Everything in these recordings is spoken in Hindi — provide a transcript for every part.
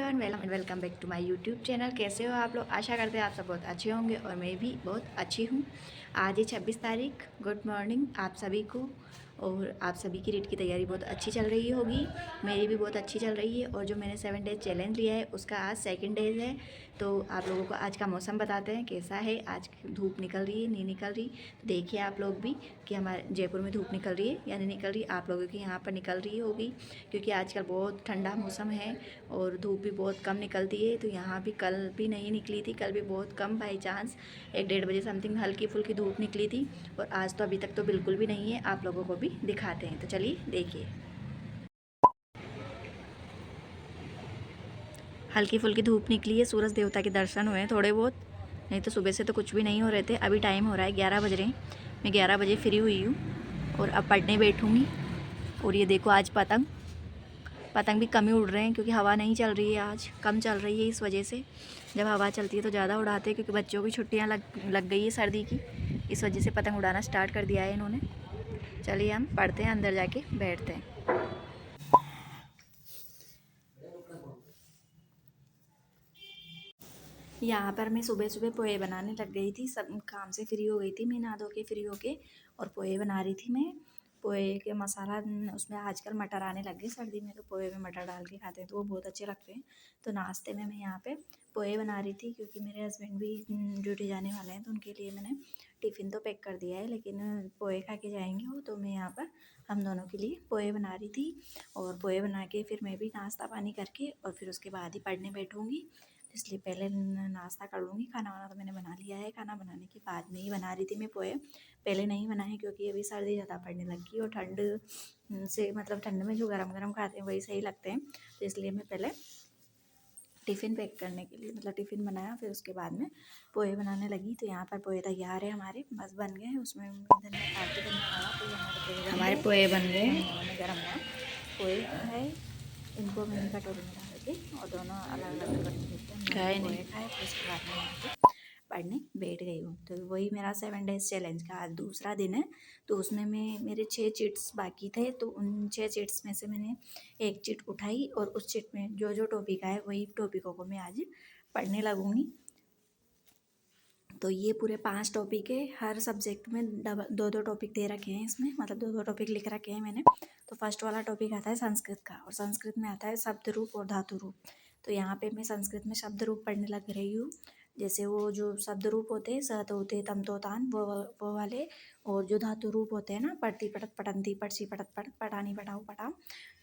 Everyone, welcome back to my YouTube channel. कैसे हो आप लोग? आशा करते हैं आप सब बहुत अच्छे होंगे और मैं भी बहुत अच्छी हूँ। आज है 26 तारीख। गुड मॉर्निंग आप सभी को। और आप सभी की रीट की तैयारी बहुत अच्छी चल रही होगी। मेरी भी बहुत अच्छी चल रही है। और जो मैंने 7 डेज चैलेंज लिया है उसका आज सेकंड डेज है। तो आप लोगों को आज का मौसम बताते हैं कैसा है। आज धूप निकल रही है नहीं निकल रही, तो देखिए आप लोग भी कि हमारे जयपुर में धूप निकल रही है या नहीं निकल रही। आप लोगों की यहाँ पर निकल रही होगी, क्योंकि आजकल बहुत ठंडा मौसम है और धूप भी बहुत कम निकलती है। तो यहाँ भी कल भी नहीं निकली थी, कल भी बहुत कम, बाई चांस 1-1:30 बजे समथिंग हल्की फुल्की धूप निकली थी। और आज तो अभी तक तो बिल्कुल भी नहीं है। आप लोगों को भी दिखाते हैं, तो चलिए देखिए। हल्की फुल्की धूप निकली है, सूरज देवता के दर्शन हुए हैं थोड़े बहुत, नहीं तो सुबह से तो कुछ भी नहीं हो रहे थे। अभी टाइम हो रहा है 11 बज रहे हैं। मैं 11 बजे फ्री हुई हूँ और अब पढ़ने बैठूँगी। और ये देखो आज पतंग पतंग भी कम ही उड़ रहे हैं, क्योंकि हवा नहीं चल रही है, आज कम चल रही है। इस वजह से जब हवा चलती है तो ज़्यादा उड़ाते हैं, क्योंकि बच्चों की छुट्टियां लग गई है सर्दी की। इस वजह से पतंग उड़ाना स्टार्ट कर दिया है इन्होंने। चलिए हम पढ़ते हैं, अंदर जाके बैठते हैं। यहाँ पर मैं सुबह सुबह पोहे बनाने लग गई थी। सब काम से फ्री हो गई थी मैं, नहा धो के फ्री होके, और पोहे बना रही थी मैं। पोहे के मसाला उसमें आजकल मटर आने लग गए सर्दी में, तो पोहे में मटर डाल के खाते हैं तो वो बहुत अच्छे लगते हैं। तो नाश्ते में मैं यहाँ पे पोहे बना रही थी, क्योंकि मेरे हस्बैंड भी ड्यूटी जाने वाले हैं, तो उनके लिए मैंने टिफ़िन तो पैक कर दिया है, लेकिन पोहे खा के जाएंगे वो। तो मैं यहाँ पर हम दोनों के लिए पोहे बना रही थी। और पोहे बना के फिर मैं भी नाश्ता पानी करके और फिर उसके बाद ही पढ़ने बैठूँगी। इसलिए पहले नाश्ता कर लूँगी। खाना वाना तो मैंने बना लिया है। खाना बनाने के बाद में ही बना रही थी मैं पोहे, पहले नहीं बनाए, क्योंकि अभी सर्दी ज़्यादा पड़ने लगी और ठंड से मतलब ठंड में जो गरम गरम खाते हैं वही सही लगते हैं। तो इसलिए मैं पहले टिफ़िन पैक करने के लिए मतलब टिफ़िन बनाया, फिर उसके बाद में पोहे बनाने लगी। तो यहाँ पर पोहे तैयार है हमारे, बस बन गए हैं। उसमें धनिया काट के धनिया डाला, तो हमारे पोहे बन गए। गरम गरम पोहे है, इनको मैंने कटोरी में डाल के और दोनों अलग अलग कटोरी में देते हैं। पोहे खाए, फिर उसके बाद में यहाँ पे पढ़ने बैठ गई हूँ। तो वही मेरा 7 डेज़ चैलेंज का आज दूसरा दिन है। तो उसमें मैं मेरे 6 चिट्स बाकी थे, तो उन 6 चिट्स में से मैंने एक चिट उठाई और उस चिट में जो जो टॉपिक आए वही टॉपिकों को मैं आज पढ़ने लगूँगी। तो ये पूरे 5 टॉपिक है, हर सब्जेक्ट में दो दो टॉपिक दे रखे हैं इसमें, मतलब दो दो टॉपिक लिख रखे हैं मैंने। तो फर्स्ट वाला टॉपिक आता है संस्कृत का, और संस्कृत में आता है शब्द रूप और धातु रूप। तो यहाँ पे मैं संस्कृत में शब्द रूप पढ़ने लग रही हूँ। जैसे वो जो शब्द रूप होते हैं, सत होते तम तो तान, वो वाले। और जो धातु रूप होते हैं ना, पढ़ती पढ़त पढ़ंती पढ़सी पढ़त पढ़ पढ़ानी पढ़ाओ पढ़ाओ,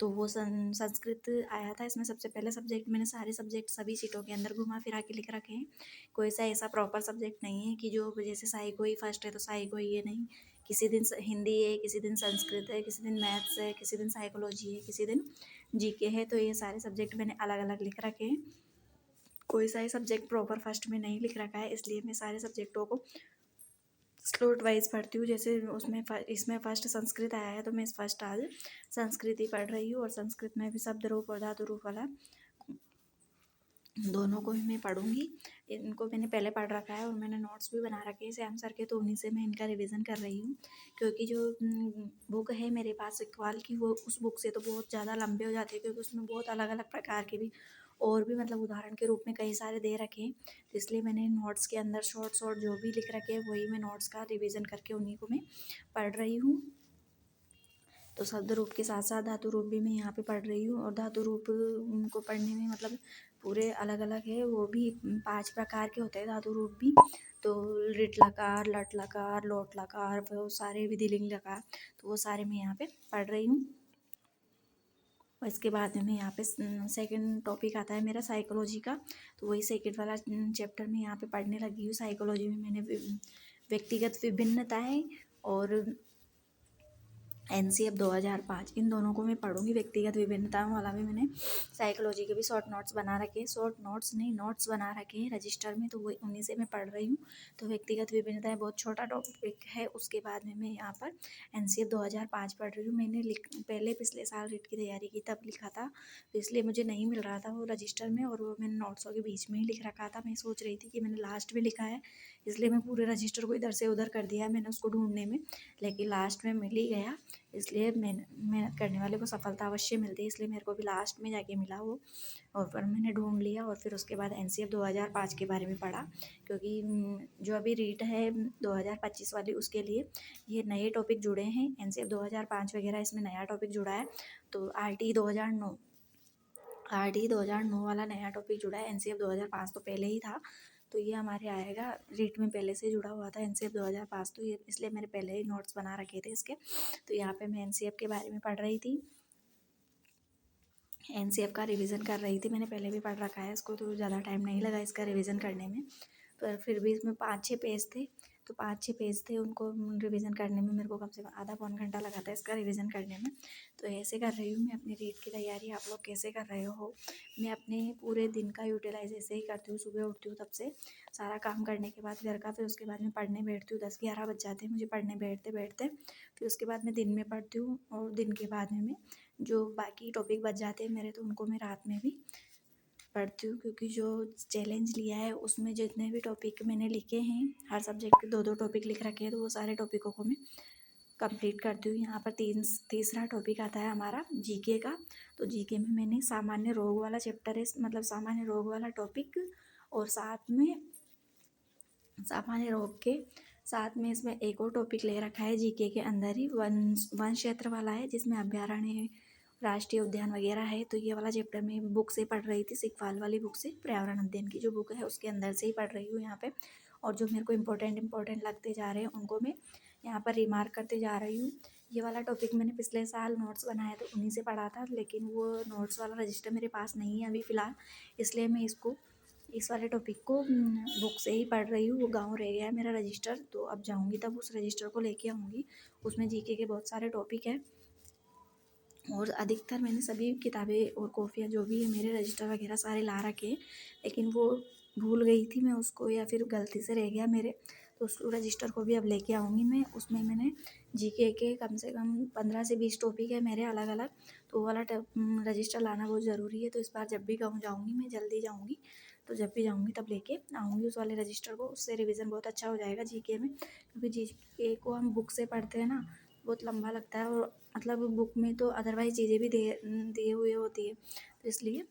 तो वो संस्कृत आया था इसमें सबसे पहले सब्जेक्ट। मैंने सारे सब्जेक्ट सभी सीटों के अंदर घुमा फिरा के लिख रखे हैं। कोई सा ऐसा प्रॉपर सब्जेक्ट नहीं है कि जो जैसे साई को ही फर्स्ट है तो साई को ये नहीं। किसी दिन हिंदी है, किसी दिन संस्कृत है, किसी दिन मैथ्स है, किसी दिन साइकोलॉजी है, किसी दिन जीके है। तो ये सारे सब्जेक्ट मैंने अलग अलग लिख रखे हैं। कोई सा ही सब्जेक्ट प्रॉपर फर्स्ट में नहीं लिख रखा है, इसलिए मैं सारे सब्जेक्टों को स्लोट वाइज पढ़ती हूँ। जैसे उसमें इसमें फर्स्ट संस्कृत आया है, तो मैं फर्स्ट आज संस्कृत ही पढ़ रही हूँ। और संस्कृत में भी शब्द रूप और धातु रूप वाला दोनों को ही मैं पढ़ूँगी। इनको मैंने पहले पढ़ रखा है और मैंने नोट्स भी बना रखे हैं श्याम सर के, तो उन्हीं से मैं इनका रिवीजन कर रही हूँ। क्योंकि जो बुक है मेरे पास इकबाल की, वो उस बुक से तो बहुत ज़्यादा लंबे हो जाते हैं, क्योंकि उसमें बहुत अलग अलग प्रकार के भी और भी मतलब उदाहरण के रूप में कई सारे दे रखे हैं। तो इसलिए मैंने नोट्स के अंदर शॉर्ट शॉर्ट जो भी लिख रखे हैं वही मैं नोट्स का रिविज़न करके उन्हीं को मैं पढ़ रही हूँ। तो शब्द रूप के साथ साथ धातु रूप भी मैं यहाँ पे पढ़ रही हूँ। और धातु रूप को पढ़ने में मतलब पूरे अलग अलग है, वो भी 5 प्रकार के होते हैं धातु रूप भी। तो लिट लकार, लट लकार, लोट लकार, वो सारे विधिलिंग लकार, तो वो सारे मैं यहाँ पे पढ़ रही हूँ। और इसके बाद में यहाँ पे सेकंड टॉपिक आता है मेरा साइकोलॉजी का। तो वही सेकंड वाला चैप्टर में यहाँ पे पढ़ने लगी हूँ। साइकोलॉजी में मैंने व्यक्तिगत विभिन्नताएं और NCF 2005 इन दोनों को मैं पढ़ूंगी। व्यक्तिगत विभिन्नताओं वाला भी मैंने साइकोलॉजी के भी शॉर्ट नोट्स बना रखे हैं, शॉर्ट नोट्स नहीं नोट्स बना रखे हैं रजिस्टर में, तो वही उन्हीं से मैं पढ़ रही हूँ। तो व्यक्तिगत विभिन्नताएं बहुत छोटा टॉपिक है। उसके बाद में मैं यहाँ पर NCF 2005 पढ़ रही हूँ। मैंने पहले पिछले साल रीट की तैयारी की तब लिखा था, तो इसलिए मुझे नहीं मिल रहा था वो रजिस्टर में, और वो मैंने नोट्सों के बीच में ही लिख रखा था। मैं सोच रही थी कि मैंने लास्ट में लिखा है, इसलिए मैं पूरे रजिस्टर को इधर से उधर कर दिया मैंने उसको ढूंढने में, लेकिन लास्ट में मिल ही गया। इसलिए मेहनत करने वाले को सफलता अवश्य मिलती है, इसलिए मेरे को भी लास्ट में जाके मिला वो। और फिर मैंने ढूंढ लिया और फिर उसके बाद एनसीएफ 2005 के बारे में पढ़ा, क्योंकि जो अभी रीट है 2025 वाली, उसके लिए ये नए टॉपिक जुड़े हैं। एनसीएफ 2005 वगैरह इसमें नया टॉपिक जुड़ा है। तो आरटी 2009 वाला नया टॉपिक जुड़ा है। एनसीएफ 2005 तो पहले ही था, तो ये हमारे आएगा। रीट में पहले से जुड़ा हुआ था एनसीएफ 2005, तो ये इसलिए मैंने पहले ही नोट्स बना रखे थे इसके। तो यहाँ पे मैं एनसीएफ के बारे में पढ़ रही थी, एनसीएफ का रिवीजन कर रही थी। मैंने पहले भी पढ़ रखा है इसको, तो ज़्यादा टाइम नहीं लगा इसका रिवीजन करने में। पर फिर भी इसमें 5-6 पेज थे, तो 5-6 पेज थे, उनको रिवीजन करने में मेरे को कम से कम आधा पौन घंटा लगा था इसका रिवीजन करने में। तो ऐसे कर रही हूँ मैं अपनी रीट की तैयारी। आप लोग कैसे कर रहे हो? मैं अपने पूरे दिन का यूटिलाइज ऐसे ही करती हूँ। सुबह उठती हूँ तब से सारा काम करने के बाद घर का, फिर उसके बाद मैं पढ़ने बैठती हूँ। 10-11 बज जाते हैं मुझे पढ़ने बैठते बैठते। फिर उसके बाद मैं दिन में पढ़ती हूँ, और दिन के बाद में मैं जो बाकी टॉपिक बच जाते हैं मेरे, तो उनको मैं रात में भी पढ़ती हूँ। क्योंकि जो चैलेंज लिया है उसमें जितने भी टॉपिक मैंने लिखे हैं, हर सब्जेक्ट के 2-2 टॉपिक लिख रखे हैं, तो वो सारे टॉपिकों को मैं कंप्लीट करती हूँ। यहाँ पर तीसरा टॉपिक आता है हमारा जीके का। तो जीके में मैंने सामान्य रोग वाला चैप्टर है, मतलब सामान्य रोग वाला टॉपिक, और सामान्य रोग के साथ में इसमें एक और टॉपिक ले रखा है जीके के अंदर ही, वन क्षेत्र वाला है, जिसमें अभ्यारण्य, राष्ट्रीय उद्यान वगैरह है। तो ये वाला चैप्टर मैं बुक से पढ़ रही थी, सिकपाल वाली बुक से, पर्यावरण अध्ययन की जो बुक है उसके अंदर से ही पढ़ रही हूँ यहाँ पे। और जो मेरे को इम्पोर्टेंट लगते जा रहे हैं उनको मैं यहाँ पर रिमार्क करते जा रही हूँ। ये वाला टॉपिक मैंने पिछले साल नोट्स बनाए तो उन्हीं से पढ़ा था, लेकिन वो नोट्स वाला रजिस्टर मेरे पास नहीं है अभी फ़िलहाल, इसलिए मैं इस वाले टॉपिक को बुक से ही पढ़ रही हूँ। वो गाँव रह गया है मेरा रजिस्टर, तो अब जाऊँगी तब उस रजिस्टर को लेके आऊँगी। उसमें जीके के बहुत सारे टॉपिक हैं, और अधिकतर मैंने सभी किताबें और कॉपियाँ जो भी है मेरे रजिस्टर वगैरह सारे ला रखे हैं, लेकिन वो भूल गई थी मैं उसको, या फिर गलती से रह गया मेरे। तो उस रजिस्टर को भी अब लेके आऊँगी मैं। उसमें मैंने जीके के कम से कम 15 से 20 टॉपिक है मेरे अलग अलग, तो वो वाला रजिस्टर लाना बहुत ज़रूरी है। तो इस बार जब भी गाँव जाऊँगी, मैं जल्दी जाऊँगी, तो जब भी जाऊँगी तब लेके आऊँगी उस वाले रजिस्टर को। उससे रिवीजन बहुत अच्छा हो जाएगा जीके में, क्योंकि जीके को हम बुक से पढ़ते हैं ना, बहुत लंबा लगता है, और मतलब बुक में तो अदरवाइज़ चीज़ें भी दिए हुए होती है। तो इसलिए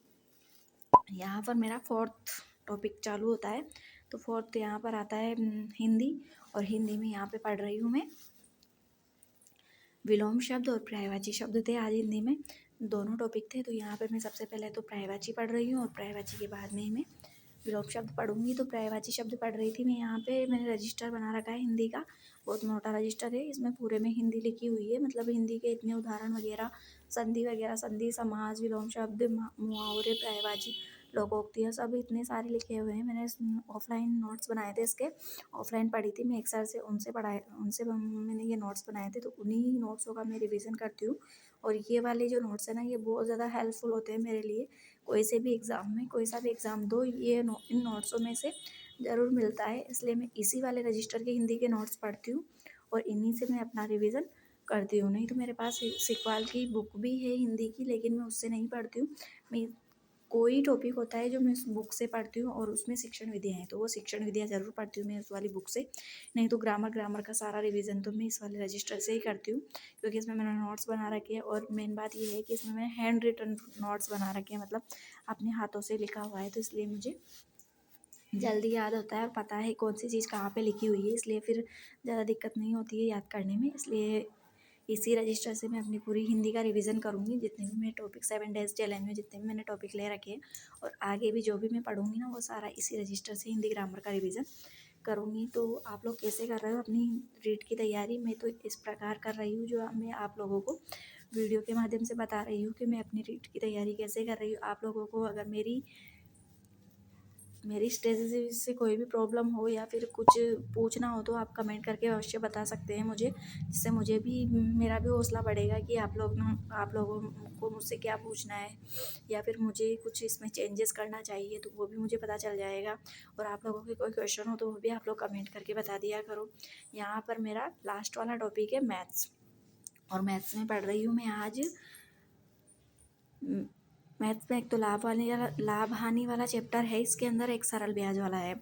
यहाँ पर मेरा 4th टॉपिक चालू होता है। तो 4th यहाँ पर आता है हिंदी, और हिंदी में यहाँ पे पढ़ रही हूँ मैं विलोम शब्द और पर्यायवाची शब्द थे आज हिंदी में, दोनों टॉपिक थे। तो यहाँ पर मैं सबसे पहले तो पर्यायवाची पढ़ रही हूँ, और पर्यायवाची के बाद में ही मैं विलोम शब्द पढ़ूंगी। तो पर्यायवाची शब्द पढ़ रही थी मैं। यहाँ पे मैंने रजिस्टर बना रखा है हिंदी का, बहुत मोटा रजिस्टर है, इसमें पूरे में हिंदी लिखी हुई है, मतलब हिंदी के इतने उदाहरण वगैरह, संधि वगैरह, संधि, समास, विलोम शब्द, मुहावरे, पर्यायवाची, लोकोक्तियाँ, सब इतने सारे लिखे हुए हैं। मैंने ऑफलाइन नोट्स बनाए थे इसके, ऑफलाइन पढ़ी थी मैं एक सर से, उनसे मैंने ये नोट्स बनाए थे। तो उन्हीं नोट्सों का मैं रिवीजन करती हूँ। और ये वाले जो नोट्स है ना, ये बहुत ज़्यादा हेल्पफुल होते हैं मेरे लिए। कोई से भी एग्ज़ाम में, कोई सा भी एग्ज़ाम दो, ये इन नोट्सों में से ज़रूर मिलता है। इसलिए मैं इसी वाले रजिस्टर के हिंदी के नोट्स पढ़ती हूँ, और इन्हीं से मैं अपना रिवीजन करती हूँ। नहीं तो मेरे पास सिकवाल की बुक भी है हिंदी की, लेकिन मैं उससे नहीं पढ़ती हूँ। मैं कोई टॉपिक होता है जो मैं उस बुक से पढ़ती हूँ, और उसमें शिक्षण विधियाँ हैं, तो वो शिक्षण विधियाँ ज़रूर पढ़ती हूँ मैं उस वाली बुक से। नहीं तो ग्रामर का सारा रिवीजन तो मैं इस वाले रजिस्टर से ही करती हूँ, क्योंकि इसमें मैंने नोट्स बना रखे हैं। और मेन बात ये है कि इसमें मैंने हैंड रिटन नोट्स बना रखे हैं, मतलब अपने हाथों से लिखा हुआ है, तो इसलिए मुझे जल्दी याद होता है और पता है कौन सी चीज़ कहाँ पे लिखी हुई है, इसलिए फिर ज़्यादा दिक्कत नहीं होती है याद करने में। इसलिए इसी रजिस्टर से मैं अपनी पूरी हिंदी का रिवीजन करूँगी, जितने भी मैं टॉपिक 7 डेज़ चैलेंज में जितने भी मैंने टॉपिक ले रखे हैं, और आगे भी जो भी मैं पढ़ूँगी ना, वो सारा इसी रजिस्टर से हिंदी ग्रामर का रिवीजन करूँगी। तो आप लोग कैसे कर रहे हो अपनी रीट की तैयारी? मैं तो इस प्रकार कर रही हूँ, जो मैं आप लोगों को वीडियो के माध्यम से बता रही हूँ कि मैं अपनी रीट की तैयारी कैसे कर रही हूँ। आप लोगों को अगर मेरी स्ट्रेटजी से कोई भी प्रॉब्लम हो, या फिर कुछ पूछना हो, तो आप कमेंट करके अवश्य बता सकते हैं मुझे, जिससे मुझे भी मेरा भी हौसला बढ़ेगा कि आप लोगों को मुझसे क्या पूछना है, या फिर मुझे कुछ इसमें चेंजेस करना चाहिए, तो वो भी मुझे पता चल जाएगा। और आप लोगों के कोई क्वेश्चन हो तो वो भी आप लोग कमेंट करके बता दिया करो। यहाँ पर मेरा लास्ट वाला टॉपिक है मैथ्स, और मैथ्स में पढ़ रही हूँ मैं आज मैथ्स में एक तो लाभ हानि वाला चैप्टर है, इसके अंदर एक सरल ब्याज वाला है।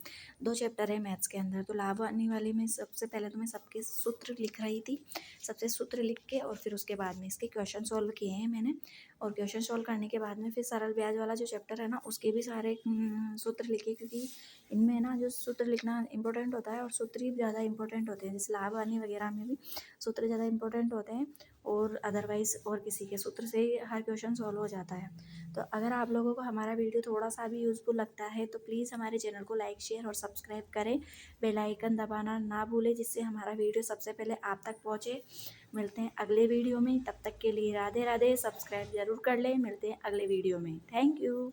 2 चैप्टर है मैथ्स के अंदर। तो लाभ हानि वाले में सबसे पहले तो मैं सबके सूत्र लिख रही थी। सबसे सूत्र लिख के और फिर उसके बाद में इसके क्वेश्चन सॉल्व किए हैं मैंने, और क्वेश्चन सॉल्व करने के बाद में फिर सरल ब्याज वाला जो चैप्टर है ना, उसके भी सारे सूत्र लिखे, क्योंकि इनमें ना जो सूत्र लिखना इंपॉर्टेंट होता है और सूत्र ही ज़्यादा इंपॉर्टेंट होते हैं। जैसे लाभ हानि वगैरह में भी सूत्र ज़्यादा इंपॉर्टेंट होते हैं, और अदरवाइज़ और किसी के सूत्र से ही हर क्वेश्चन सॉल्व हो जाता है। तो अगर आप लोगों को हमारा वीडियो थोड़ा सा भी यूज़फुल लगता है तो प्लीज़ हमारे चैनल को लाइक, शेयर और सब्सक्राइब करें। बेल आइकन दबाना ना भूलें, जिससे हमारा वीडियो सबसे पहले आप तक पहुँचे। मिलते हैं अगले वीडियो में, तब तक के लिए राधे राधे। सब्सक्राइब ज़रूर कर लें। मिलते हैं अगले वीडियो में। Thank you.